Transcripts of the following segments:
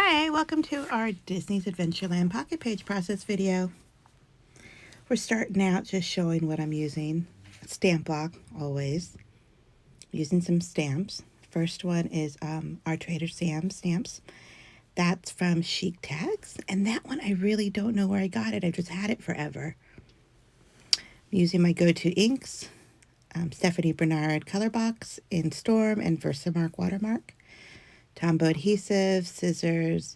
Hi, welcome to our Disney's Adventureland pocket page process video. We're starting out just showing what I'm using. Stamp block, always. Using some stamps. First one is our Trader Sam's stamps. That's from Chic Tags, and that one I really don't know where I got it. I just had it forever. I'm using my go-to inks, Stephanie Bernard Color Box in Storm and Versamark Watermark. Tombow adhesive, scissors,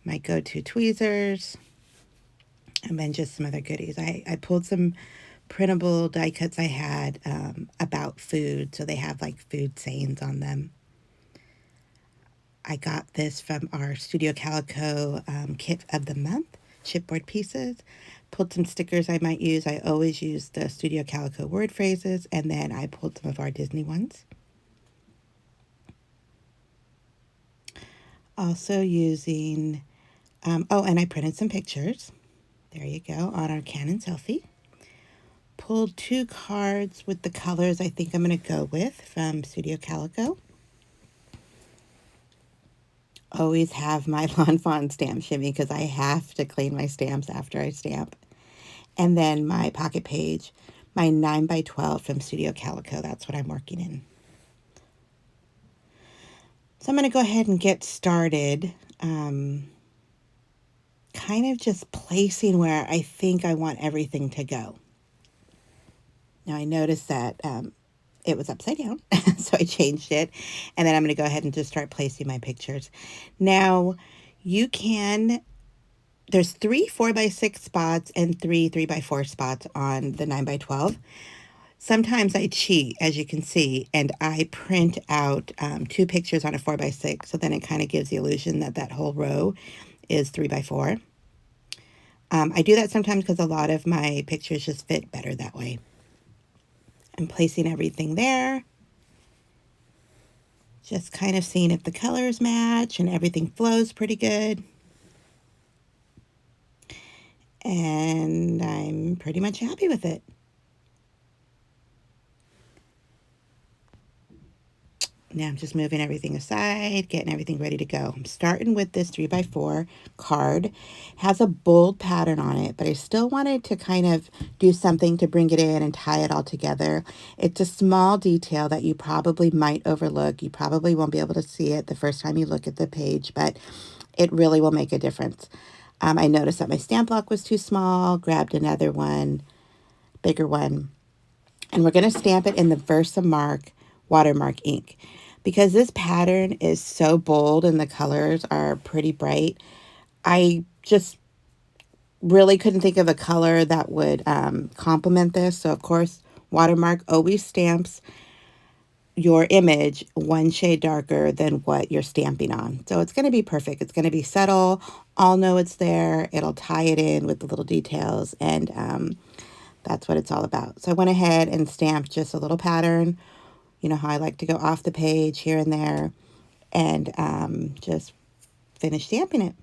my go-to tweezers, and then just some other goodies. I pulled some printable die cuts I had about food, so they have like food sayings on them. I got this from our Studio Calico kit of the month, chipboard pieces. Pulled some stickers I might use. I always use the Studio Calico word phrases, and then I pulled some of our Disney ones. Also using, and I printed some pictures. There you go, on our Canon selfie. Pulled 2 cards with the colors I think I'm going to go with from Studio Calico. Always have my Lon Fawn stamp shimmy because I have to clean my stamps after I stamp. And then my pocket page, my 9x12 from Studio Calico. That's what I'm working in. So I'm going to go ahead and get started. Kind of just placing where I think I want everything to go. Now I noticed that it was upside down, so I changed it. And then I'm going to go ahead and just start placing my pictures. Now you can, there's 3 4x6 spots and 3 3x4 spots on the 9x12. Sometimes I cheat, as you can see, and I print out 2 pictures on a 4x6, so then it kind of gives the illusion that that whole row is 3x4. I do that sometimes because a lot of my pictures just fit better that way. I'm placing everything there. Just kind of seeing if the colors match and everything flows pretty good. And I'm pretty much happy with it. Now I'm just moving everything aside, getting everything ready to go. I'm starting with this 3x4 card. It has a bold pattern on it, but I still wanted to kind of do something to bring it in and tie it all together. It's a small detail that you probably might overlook. You probably won't be able to see it the first time you look at the page, but it really will make a difference. I noticed that my stamp block was too small, grabbed another one, bigger one, and we're going to stamp it in the Versamark watermark ink. Because this pattern is so bold and the colors are pretty bright, I just really couldn't think of a color that would complement this. So, of course, watermark always stamps your image 1 shade darker than what you're stamping on. So it's going to be perfect. It's going to be subtle. I'll know it's there. It'll tie it in with the little details, and that's what it's all about. So I went ahead and stamped just a little pattern. You know how I like to go off the page here and there, and just finish stamping it.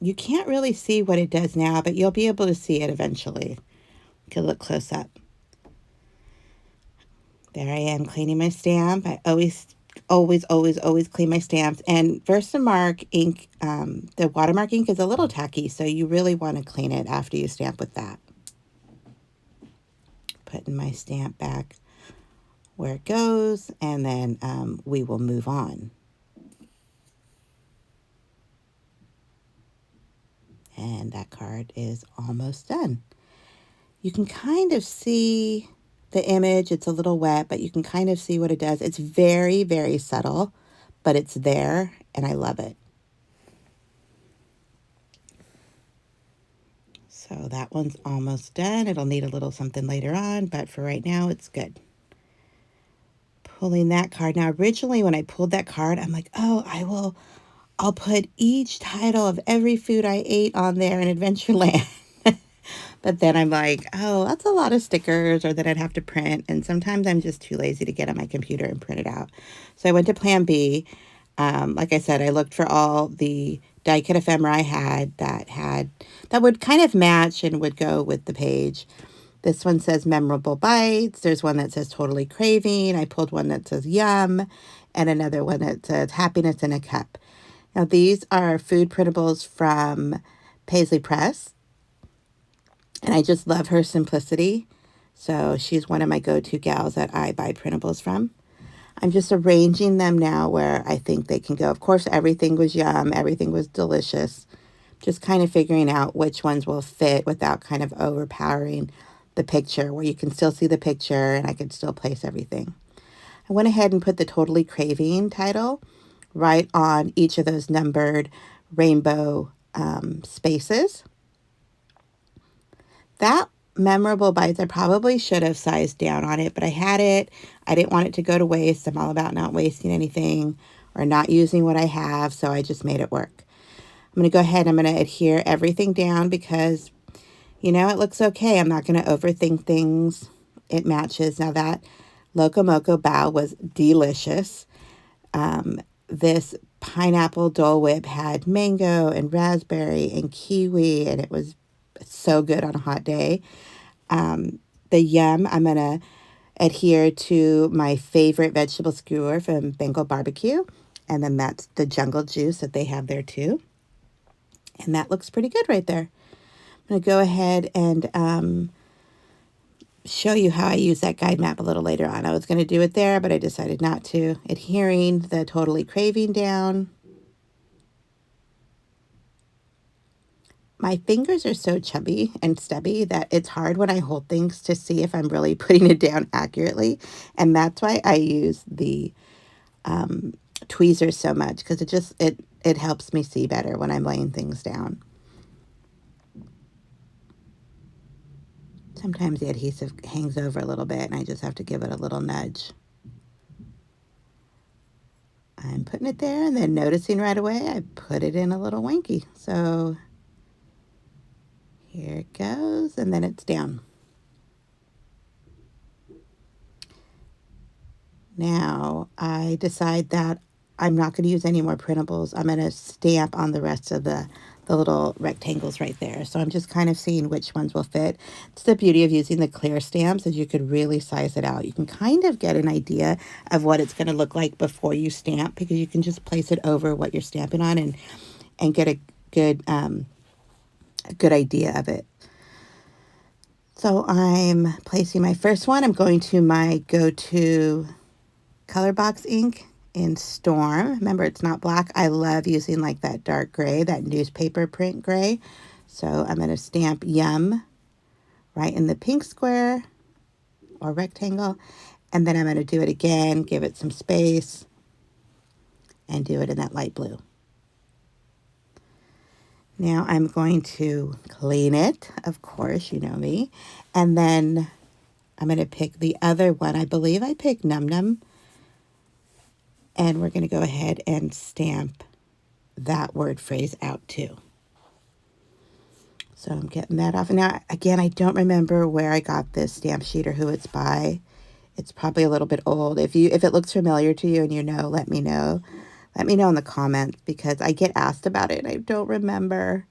You can't really see what it does now, but you'll be able to see it eventually. You can look close up. There I am cleaning my stamp. I always clean my stamps. And Versamark ink, the watermark ink is a little tacky, so you really want to clean it after you stamp with that. Putting my stamp back where it goes, and then we will move on. And that card is almost done. You can kind of see the image. It's a little wet, but you can kind of see what it does. It's very, very subtle, but it's there, and I love it. So that one's almost done. It'll need a little something later on, but for right now, it's good. Pulling that card. Now, originally, when I pulled that card, I'm like, oh, I'll put each title of every food I ate on there in Adventureland. But then I'm like, oh, that's a lot of stickers, or that I'd have to print. And sometimes I'm just too lazy to get on my computer and print it out. So I went to Plan B. Like I said, I looked for all the die cut ephemera I had that would kind of match and would go with the page. This one says memorable bites. There's one that says totally craving. I pulled one that says yum, and another one that says happiness in a cup. Now these are food printables from Paisley Press, and I just love her simplicity. So she's one of my go-to gals that I buy printables from. I'm just arranging them now where I think they can go. Of course, everything was yum. Everything was delicious. Just kind of figuring out which ones will fit without kind of overpowering the picture, where you can still see the picture and I can still place everything. I went ahead and put the Totally Craving title right on each of those numbered rainbow spaces. That memorable bites, I probably should have sized down on it, but I had it. I didn't want it to go to waste. I'm all about not wasting anything or not using what I have, so I just made it work. I'm going to go ahead and I'm going to adhere everything down because, you know, it looks okay. I'm not going to overthink things. It matches. Now that Loco Moco Bao was delicious. This pineapple Dole Whip had mango and raspberry and kiwi, and it was so good on a hot day. The yum, I'm going to adhere to my favorite vegetable skewer from Bengal Barbecue, and then that's the jungle juice that they have there too. And that looks pretty good right there. I'm going to go ahead and show you how I use that guide map a little later on. I was going to do it there, but I decided not to. Adhering the Totally Craving down. My fingers are so chubby and stubby that it's hard when I hold things to see if I'm really putting it down accurately. And that's why I use the tweezers so much, because it helps me see better when I'm laying things down. Sometimes the adhesive hangs over a little bit and I just have to give it a little nudge. I'm putting it there and then noticing right away I put it in a little wanky. So here it goes, and then it's down. Now I decide that I'm not going to use any more printables. I'm going to stamp on the rest of the little rectangles right there. So I'm just kind of seeing which ones will fit. It's the beauty of using the clear stamps, is you could really size it out. You can kind of get an idea of what it's going to look like before you stamp, because you can just place it over what you're stamping on and get a good idea of it. So I'm placing my first one. I'm going to my go-to color box ink in Storm. Remember, it's not black. I love using like that dark gray, that newspaper print gray. So I'm going to stamp yum right in the pink square or rectangle. And then I'm going to do it again, give it some space, and do it in that light blue. Now I'm going to clean it, of course, you know me. And then I'm going to pick the other one. I believe I picked Num Num. And we're going to go ahead and stamp that word phrase out too. So I'm getting that off. And now, again, I don't remember where I got this stamp sheet or who it's by. It's probably a little bit old. If it looks familiar to you and you know, let me know. Let me know in the comments, because I get asked about it and I don't remember.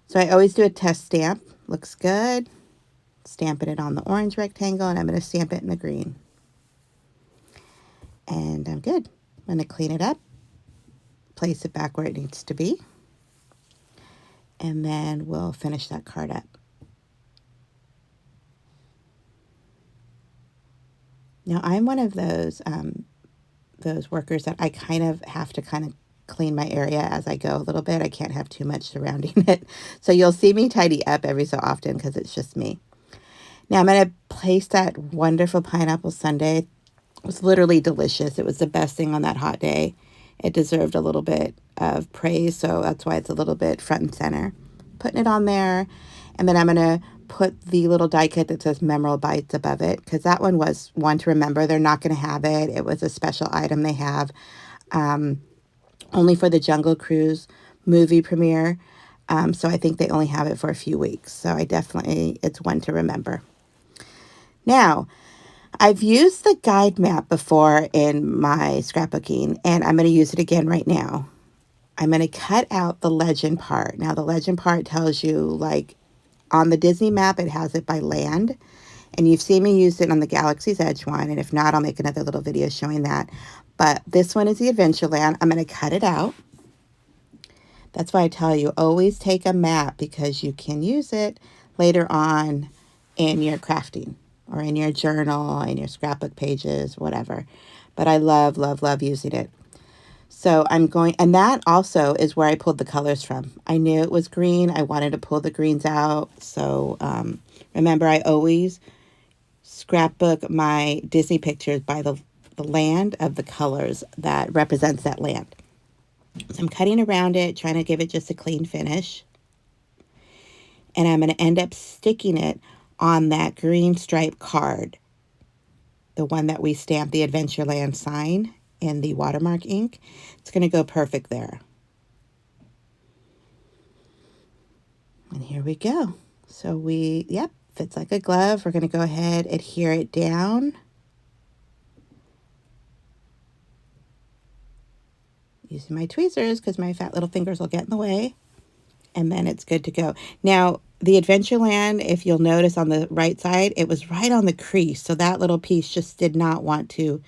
So I always do a test stamp. Looks good. Stamping it on the orange rectangle, and I'm going to stamp it in the green. And I'm good. I'm going to clean it up, place it back where it needs to be, and then we'll finish that card up. Now, I'm one of those workers that I kind of have to kind of clean my area as I go a little bit. I can't have too much surrounding it. So you'll see me tidy up every so often because it's just me. Now I'm going to place that wonderful pineapple sundae. It was literally delicious. It was the best thing on that hot day. It deserved a little bit of praise, so that's why it's a little bit front and center. Putting it on there, and then I'm going to put the little die cut that says Memorable Bites above it, because that one was one to remember. They're not going to have it. It was a special item they have only for the Jungle Cruise movie premiere. So I think they only have it for a few weeks. So it's one to remember. Now, I've used the guide map before in my scrapbooking, and I'm going to use it again right now. I'm going to cut out the legend part. Now, the legend part tells you, like, on the Disney map, it has it by land. And you've seen me use it on the Galaxy's Edge one. And if not, I'll make another little video showing that. But this one is the Adventureland. I'm going to cut it out. That's why I tell you, always take a map because you can use it later on in your crafting or in your journal, in your scrapbook pages, whatever. But I love, love, love using it. So I'm going, and that also is where I pulled the colors from. I knew it was green. I wanted to pull the greens out. So remember, I always scrapbook my Disney pictures by the land of the colors that represents that land. So I'm cutting around it, trying to give it just a clean finish. And I'm going to end up sticking it on that green stripe card, the one that we stamped the Adventureland sign in the watermark ink. It's going to go perfect there. And here we go. So yep, fits like a glove. We're going to go ahead, adhere it down. Using my tweezers because my fat little fingers will get in the way. And then it's good to go. Now, the Adventureland, if you'll notice on the right side, it was right on the crease. So that little piece just did not want to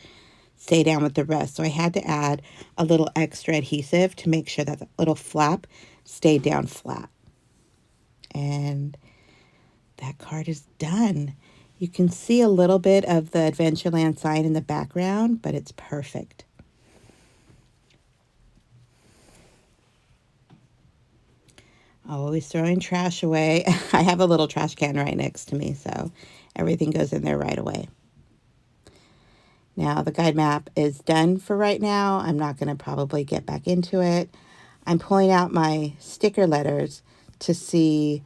stay down with the rest. So I had to add a little extra adhesive to make sure that the little flap stayed down flat. And that card is done. You can see a little bit of the Adventureland sign in the background, but it's perfect. Always throwing trash away. I have a little trash can right next to me, so everything goes in there right away. Now, the guide map is done for right now. I'm not going to probably get back into it. I'm pulling out my sticker letters to see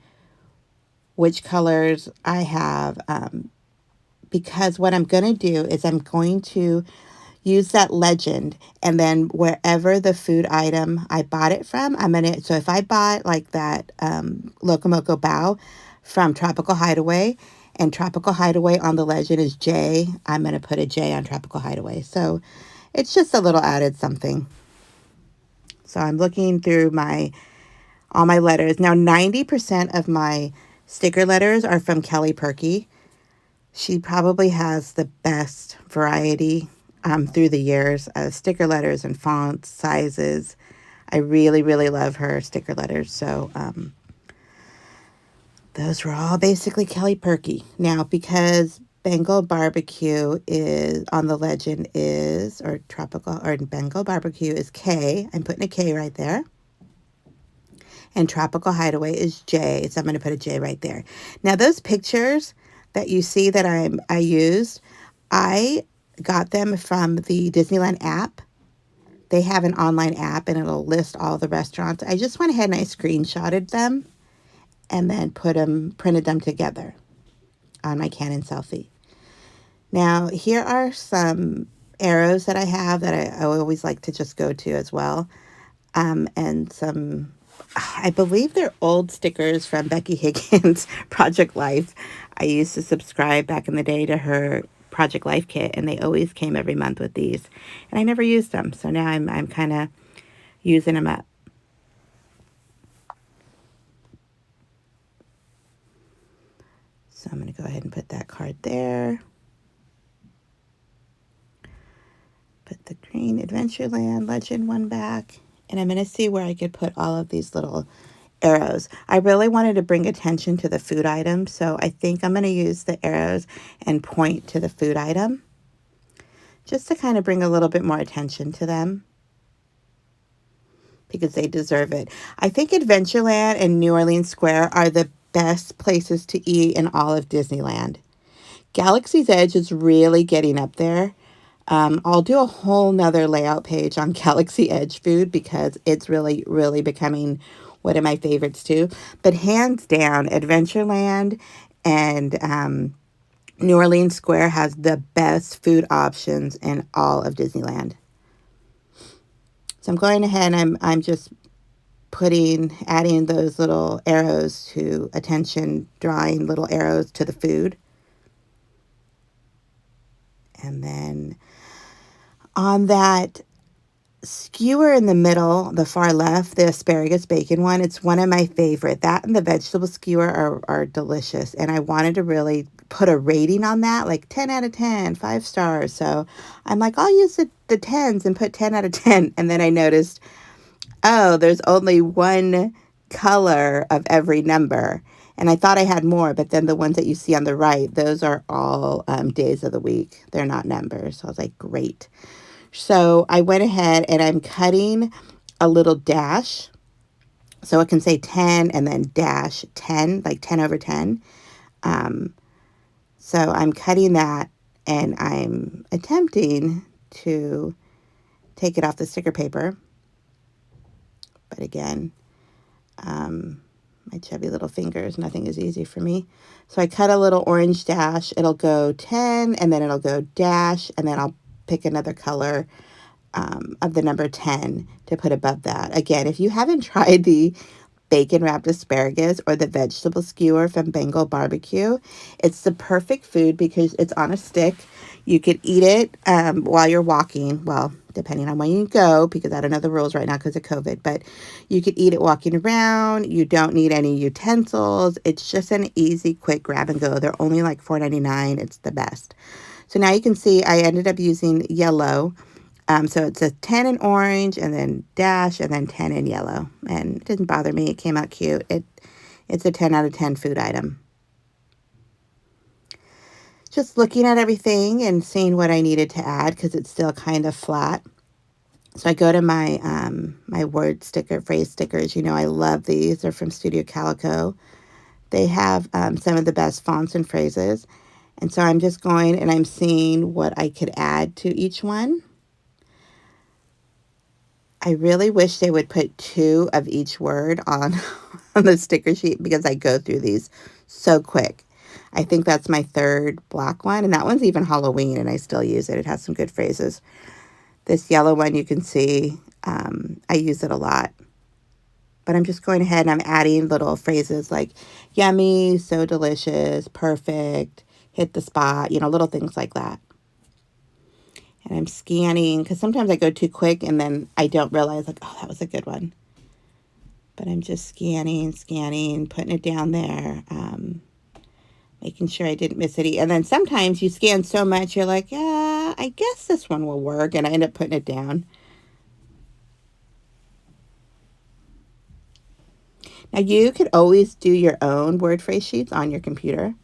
which colors I have, because what I'm going to do is I'm going to use that legend, and then wherever the food item I bought it from, so if I bought like that Locomoco Bao from Tropical Hideaway, and Tropical Hideaway on the legend is J, I'm going to put a J on Tropical Hideaway. So it's just a little added something. So I'm looking through all my letters. Now 90% of my sticker letters are from Kelly Perky. She probably has the best variety through the years of sticker letters and fonts, sizes. I really, really love her sticker letters. So those were all basically Kelly Perky. Now, because Bengal Barbecue is on the legend or Bengal Barbecue is K, I'm putting a K right there. And Tropical Hideaway is J, so I'm going to put a J right there. Now, those pictures that you see that I used, I got them from the Disneyland app. They have an online app, and it'll list all the restaurants. I just went ahead and I screenshotted them and then printed them together on my Canon selfie. Now, here are some arrows that I have that I always like to just go to as well. And some, I believe they're old stickers from Becky Higgins' Project Life. I used to subscribe back in the day to her Project Life kit, and they always came every month with these. And I never used them, so now I'm kind of using them up. So I'm going to go ahead and put that card there. Put the green Adventureland legend one back. And I'm going to see where I could put all of these little arrows. I really wanted to bring attention to the food item, so I think I'm going to use the arrows and point to the food item just to kind of bring a little bit more attention to them because they deserve it. I think Adventureland and New Orleans Square are the best places to eat in all of Disneyland. Galaxy's Edge is really getting up there. I'll do a whole nother layout page on Galaxy Edge food because it's really, really becoming one of my favorites too. But hands down, Adventureland and New Orleans Square has the best food options in all of Disneyland. So I'm going ahead and I'm just adding those little arrows to attention, drawing little arrows to the food. And then on that skewer in the middle, the far left, the asparagus bacon one, it's one of my favorite. That and the vegetable skewer are delicious. And I wanted to really put a rating on that, like 10 out of 10, 5 stars. So I'm like, I'll use the 10s and put 10 out of 10. And then I noticed, oh, there's only one color of every number. And I thought I had more, but then the ones that you see on the right, those are all days of the week. They're not numbers. So I was like, great. So I went ahead and I'm cutting a little dash. So it can say 10 and then dash 10, like 10 over 10. So I'm cutting that and I'm attempting to take it off the sticker paper. But again, my chubby little fingers, nothing is easy for me. So I cut a little orange dash. It'll go 10 and then it'll go dash and then I'll pick another color of the number 10 to put above that. Again, if you haven't tried the bacon wrapped asparagus or the vegetable skewer from Bengal Barbecue, it's the perfect food because it's on a stick. You could eat it while you're walking. Well, depending on when you go, because I don't know the rules right now because of COVID, but you could eat it walking around. You don't need any utensils. It's just an easy, quick grab and go. They're only like $4.99. It's the best. So now you can see I ended up using yellow. So it's a 10 in orange and then dash and then 10 in yellow. And it didn't bother me. It came out cute. It's a 10 out of 10 food item. Just looking at everything and seeing what I needed to add because it's still kind of flat. So I go to my my word sticker, phrase stickers. You know, I love these. They're from Studio Calico. They have some of the best fonts and phrases. And so I'm just going and I'm seeing what I could add to each one. I really wish they would put 2 of each word on, on the sticker sheet because I go through these so quick. I think that's my 3rd black one, and that one's even Halloween, and I still use it. It has some good phrases. This yellow one you can see, I use it a lot. But I'm just going ahead and I'm adding little phrases like yummy, so delicious, perfect, hit the spot, you know, little things like that. And I'm scanning because sometimes I go too quick and then I don't realize like, oh, that was a good one. But I'm just scanning, putting it down there, making sure I didn't miss any. And then sometimes you scan so much, you're like, yeah, I guess this one will work. And I end up putting it down. Now you could always do your own word phrase sheets on your computer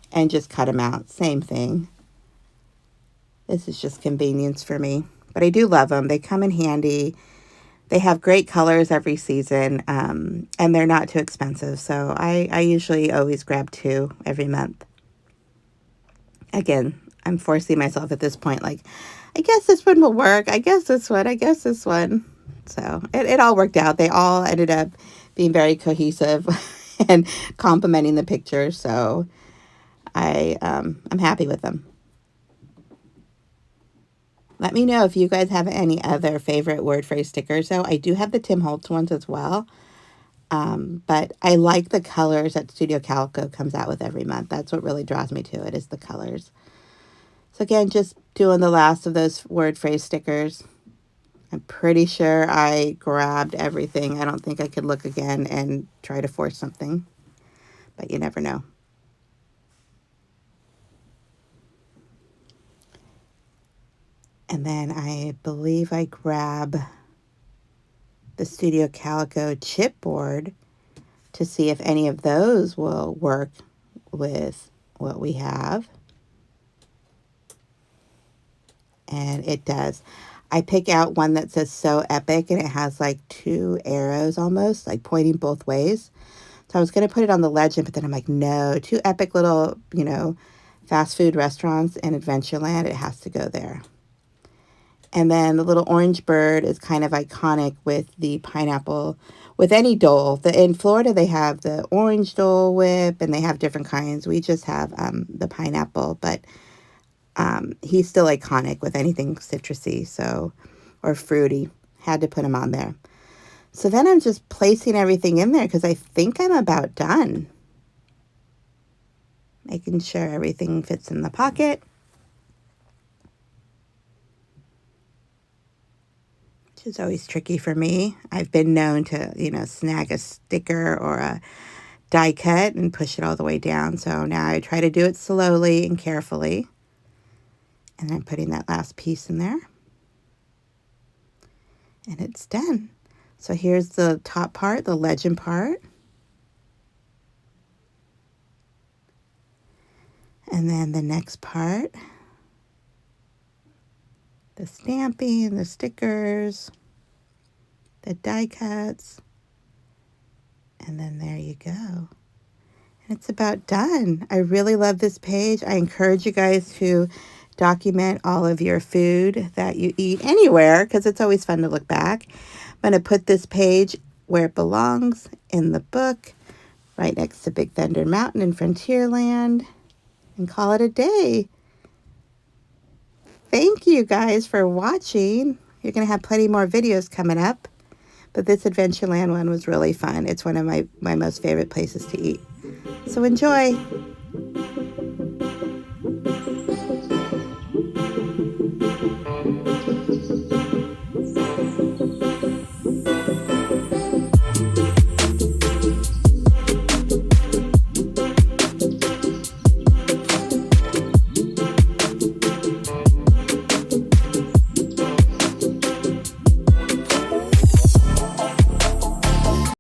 and just cut them out. Same thing. This is just convenience for me. But I do love them. They come in handy. They have great colors every season, and they're not too expensive. So I usually always grab 2 every month. Again, I'm forcing myself at this point, like, I guess this one will work. I guess this one. I guess this one. So it all worked out. They all ended up being very cohesive and complementing the picture. So I'm happy with them. Let me know if you guys have any other favorite word phrase stickers. So I do have the Tim Holtz ones as well. But I like the colors that Studio Calico comes out with every month. That's what really draws me to it is the colors. So again, just doing the last of those word phrase stickers. I'm pretty sure I grabbed everything. I don't think I could look again and try to force something, but you never know. And then I believe I grab the Studio Calico chipboard to see if any of those will work with what we have. And it does. I pick out one that says so epic and it has like 2 arrows almost like pointing both ways. So I was going to put it on the legend, but then I'm like, no, 2 epic little, you know, fast food restaurants in Adventureland. It has to go there. And then the little orange bird is kind of iconic with the pineapple, with any Dole. In Florida, they have the orange Dole Whip, and they have different kinds. We just have the pineapple, but he's still iconic with anything citrusy, so, or fruity. Had to put him on there. So then I'm just placing everything in there because I think I'm about done. Making sure everything fits in the pocket. is always tricky for me. I've been known to, snag a sticker or a die cut and push it all the way down. So now I try to do it slowly and carefully. And I'm putting that last piece in there. And it's done. So here's the top part, the legend part. And then the next part, the stamping, the stickers, the die cuts. And then there you go. And it's about done. I really love this page. I encourage you guys to document all of your food that you eat anywhere, because it's always fun to look back. I'm going to put this page where it belongs in the book, right next to Big Thunder Mountain in Frontierland, and call it a day. Thank you guys for watching. You're going to have plenty more videos coming up, but this Adventureland one was really fun. It's one of my most favorite places to eat. So enjoy.